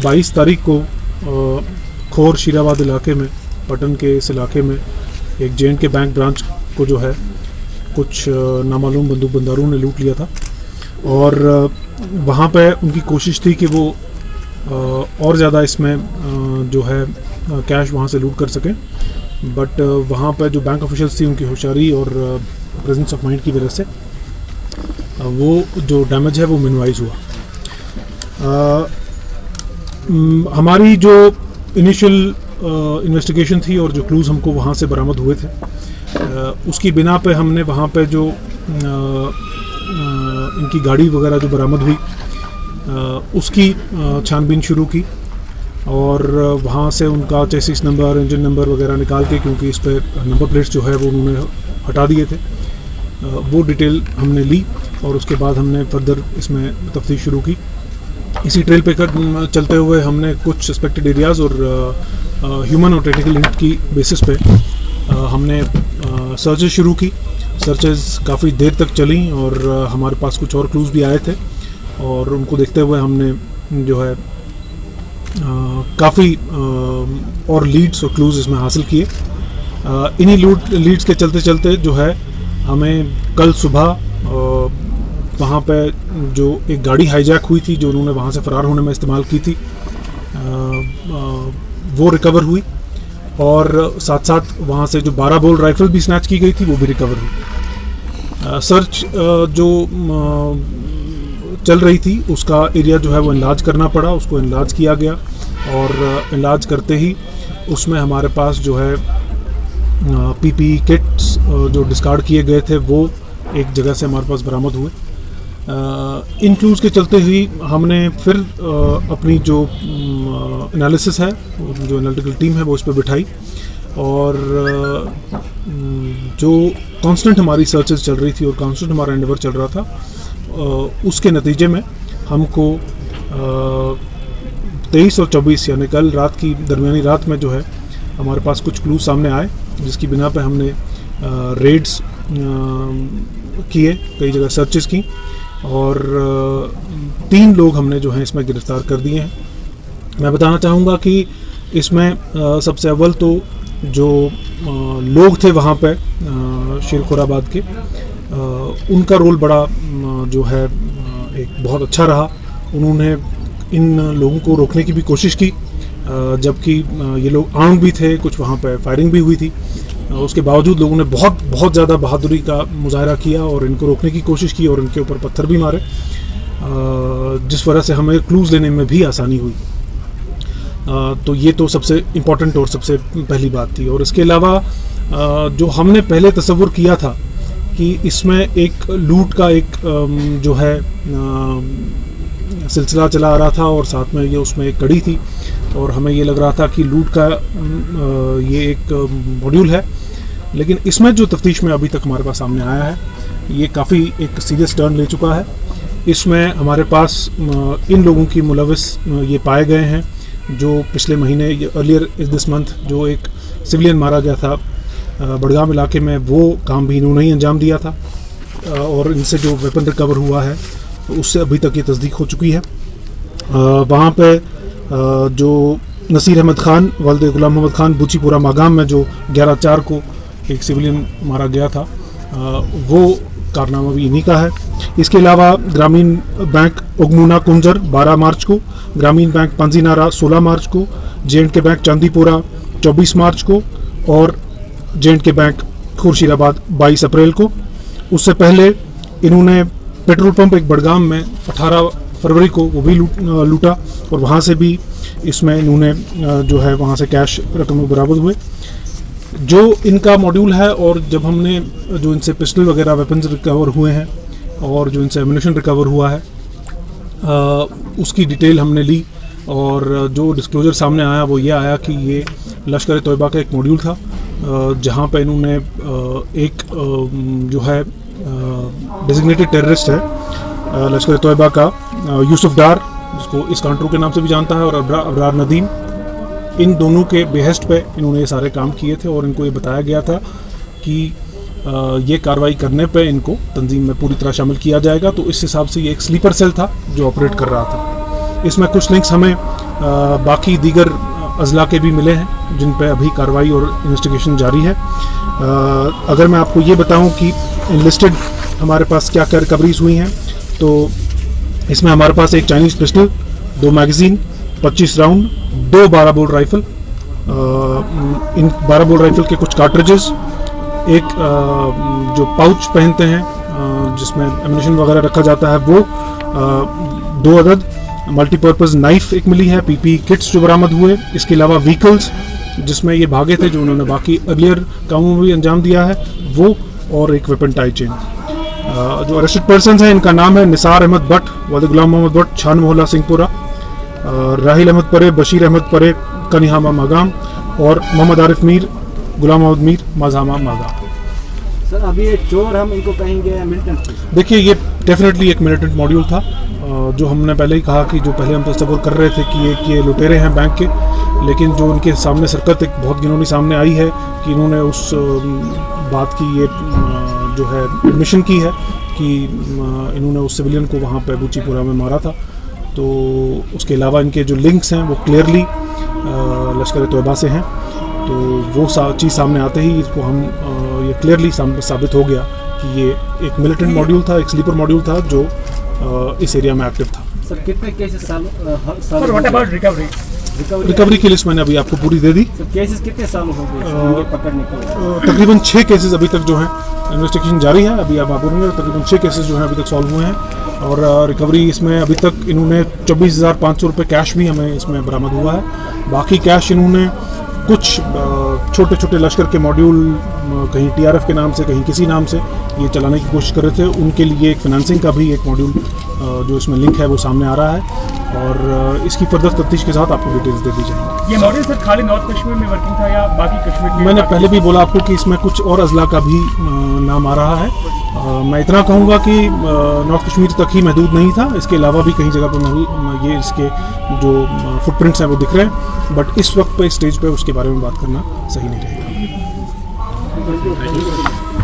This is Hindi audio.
बाईस तारीख को खोर शीराबाद इलाके में, पटन के इस इलाके में एक J&K बैंक ब्रांच को जो है कुछ नामालूम बंदूक बंदारों ने लूट लिया था और वहाँ पे उनकी कोशिश थी कि वो और ज़्यादा इसमें जो है कैश वहाँ से लूट कर सकें, बट वहाँ पे जो बैंक ऑफिशियल्स थी उनकी होशियारी और प्रेजेंस ऑफ माइंड की वजह से वो जो डैमेज है वो मिनिमाइज हुआ। हमारी जो इनिशियल इन्वेस्टिगेशन थी और जो क्लूज़ हमको वहाँ से बरामद हुए थे, उसकी बिना पे हमने वहाँ पे जो इनकी गाड़ी वगैरह जो बरामद हुई उसकी छानबीन शुरू की और वहाँ से उनका चेसिस नंबर, इंजन नंबर वगैरह निकाल के, क्योंकि इस पे नंबर प्लेट्स जो है वो उन्होंने हटा दिए थे, वो डिटेल हमने ली और उसके बाद हमने फर्दर इसमें तफ्तीश शुरू की। इसी ट्रेल पे चलते हुए हमने कुछ सस्पेक्टेड एरियाज़ और ह्यूमन और टेक्निकल लिंक की बेसिस पे हमने सर्चेज शुरू की। सर्चेज काफ़ी देर तक चली और हमारे पास कुछ और क्लूज़ भी आए थे और उनको देखते हुए हमने जो है काफ़ी और लीड्स और क्लूज़ इसमें हासिल किए। इन्हीं लीड्स के चलते चलते जो है हमें कल सुबह वहाँ पे जो एक गाड़ी हाईजैक हुई थी जो उन्होंने वहाँ से फ़रार होने में इस्तेमाल की थी, वो रिकवर हुई और साथ साथ वहाँ से जो 12 बोल राइफ़ल भी स्नैच की गई थी वो भी रिकवर हुई। सर्च जो चल रही थी उसका एरिया जो है वो इनलार्ज करना पड़ा, उसको इनलार्ज किया गया और इनलार्ज करते ही उसमें हमारे पास जो है पीपी किट्स जो डिस्कार्ड किए गए थे वो एक जगह से हमारे पास बरामद हुए। इन क्लूज़ के चलते हुई हमने फिर अपनी जो एनालिसिस है, जो एनालिटिकल टीम है वो उस पर बिठाई और जो कांस्टेंट हमारी सर्चेस चल रही थी और कांस्टेंट हमारा एंडेवर चल रहा था, उसके नतीजे में हमको 23 और 24 यानी कल रात की दरमियानी रात में जो है हमारे पास कुछ क्लूज़ सामने आए, जिसकी बिना पे हमने रेड्स किए, कई जगह सर्चेस की और 3 लोग हमने जो है इसमें गिरफ्तार कर दिए हैं। मैं बताना चाहूँगा कि इसमें सबसे अव्वल तो जो लोग थे वहाँ पे शेरखुराबाद के, उनका रोल बड़ा जो है एक बहुत अच्छा रहा। उन्होंने इन लोगों को रोकने की भी कोशिश की, जबकि ये लोग आर्म्ड भी थे, कुछ वहाँ पे फायरिंग भी हुई थी। उसके बावजूद लोगों ने बहुत ज़्यादा बहादुरी का मुजाहरा किया और इनको रोकने की कोशिश की और इनके ऊपर पत्थर भी मारे, जिस वजह से हमें क्लूज़ लेने में भी आसानी हुई। तो ये तो सबसे इम्पोर्टेंट और सबसे पहली बात थी। और इसके अलावा जो हमने पहले तसव्वुर किया था कि इसमें एक लूट का एक जो है सिलसिला चला आ रहा था और साथ में ये उसमें एक कड़ी थी और हमें ये लग रहा था कि लूट का ये एक मॉड्यूल है, लेकिन इसमें जो तफ्तीश में अभी तक हमारे पास सामने आया है ये काफ़ी एक सीरियस टर्न ले चुका है। इसमें हमारे पास इन लोगों की मुलविस ये पाए गए हैं जो पिछले महीने अर्लियर दिस मंथ जो एक सिविलियन मारा गया था बड़गाम इलाके में, वो काम भी इन्होंने ही अंजाम दिया था और इनसे जो वेपन रिकवर हुआ है उससे अभी तक ये तस्दीक हो चुकी है। वहाँ पे जो नसीर अहमद खान वल्द गुलाम मोहम्मद खान बुचीपुरा मागाम में जो 11/4 को एक सिविलियन मारा गया था, वो कारनामा भी इन्हीं का है। इसके अलावा ग्रामीण बैंक उगमुना कुंजर 12 मार्च को, ग्रामीण बैंक पांजीनारा 16 मार्च को, J&K बैंक चांदीपुरा 24 मार्च को और J&K बैंक खुर्शीदाबाद 22 अप्रैल को। उससे पहले इन्होंने पेट्रोल पंप एक बड़गाम में 18 फरवरी को वो भी लूटा और वहाँ से भी इसमें इन्होंने जो है वहाँ से कैश रकम बरामद हुए। जो इनका मॉड्यूल है और जब हमने जो इनसे पिस्टल वगैरह वेपन्स रिकवर हुए हैं और जो इनसे एम्युनिशन रिकवर हुआ है उसकी डिटेल हमने ली और जो डिस्क्लोजर सामने आया वो ये आया कि ये लश्कर-ए-तोयबा का एक मॉड्यूल था जहाँ पे इन्होंने एक जो है डेजिग्नेटेड टेररिस्ट है लश्कर तोयबा का यूसुफ डार, जिसको इस कांट्रू के नाम से भी जानता है, और अबरार नदीम, इन दोनों के बेहस्ट पे इन्होंने ये सारे काम किए थे। और इनको ये बताया गया था कि ये कार्रवाई करने पे इनको तंजीम में पूरी तरह शामिल किया जाएगा। तो इस हिसाब से ये एक स्लीपर सेल था जो ऑपरेट कर रहा था। इसमें कुछ लिंक्स हमें बाकी दीगर अजला के भी मिले हैं जिन पे अभी कार्रवाई और इन्वेस्टिगेशन जारी है। अगर मैं आपको ये बताऊं कि लिस्टेड हमारे पास क्या क्या रिकवरीज हुई हैं, तो इसमें हमारे पास एक Chinese pistol, 2 magazine, 25 round, 2 12 bore rifle, इन 12 बोर राइफल के कुछ कार्ट्रिजेस, एक जो पाउच पहनते हैं जिसमें एम्यूनिशन वगैरह रखा जाता है वो, 2 अदद मल्टीपर्पज़ नाइफ एक मिली है, पीपी किट्स जो बरामद हुए, इसके अलावा व्हीकल्स जिसमें ये भागे थे जो उन्होंने बाकी अर्लियर कामों में भी अंजाम दिया है वो, और एक वेपन टाई चेन। जो अरेस्टेड पर्सन हैं इनका नाम है निसार अहमद भट्ट, वाद गुलाम मोहम्मद भट्ट, छान मोहल्ला सिंहपुरा, राहिल अहमद परे, बशीर अहमद परे, कनिहामा मागाम, और मोहम्मद आरिफ मीर, गुलाम मोहम्मद मीर, माजामा मागाम। सर अभी ये चोर हम इनको कहेंगे मिलिटेंट? देखिए ये डेफिनेटली एक मिलिटेंट मॉड्यूल था। जो हमने पहले ही कहा कि जो पहले हम तस्वर कर रहे थे कि ये लुटेरे हैं बैंक के, लेकिन जो उनके सामने सरकत एक बहुत गिनौनी सामने आई है कि इन्होंने उस बात की ये जो है एडमिशन की है कि इन्होंने उस सिविलियन को वहाँ पे बूचीपुरा में मारा था। तो उसके अलावा इनके जो लिंक्स हैं वो क्लियरली लश्कर तोयबा से हैं। तो वो चीज़ सामने आते ही इसको हम ये क्लियरली साबित हो गया कि ये एक मिलिटेंट मॉड्यूल था, एक स्लीपर मॉड्यूल था जो इस एरिया में एक्टिव था। सर कितने केसेस साल रिकवरी की लिस्ट मैंने अभी आपको पूरी दे दी। केसेस कितने साल हो गए पकड़ने के? तकरीबन 6 केसेस अभी तक जो हैं इन्वेस्टिगेशन जारी है। अभी आप बोलेंगे तकरीबन 6 केसेस जो हैं अभी तक सॉल्व हुए हैं, और रिकवरी इसमें अभी तक इन्होंने 24,500 रुपये कैश भी हमें इसमें बरामद हुआ है। बाकी कैश इन्होंने कुछ छोटे छोटे लश्कर के मॉड्यूल कहीं टीआरएफ के नाम से कहीं किसी नाम से ये चलाने की कोशिश कर रहे थे, उनके लिए एक फाइनेंसिंग का भी एक मॉड्यूल जो इसमें लिंक है वो सामने आ रहा है, और इसकी फर्दर तफ्तीश के साथ आपको डिटेल्स दे दी जाएंगी। ये मॉड्यूल सर खाली नॉर्थ कश्मीर में वर्किंग था या बाकी कश्मीर में? मैंने पहले भी बोला आपको कि इसमें कुछ और अजला का भी नाम आ रहा है। मैं इतना कहूँगा कि नॉर्थ कश्मीर तक ही महदूद नहीं था, इसके अलावा भी कहीं जगह पर ये इसके जो फुटप्रिंट्स हैं वो दिख रहे हैं, बट इस वक्त पे स्टेज पे उसके बारे में बात करना सही नहीं रहेगा।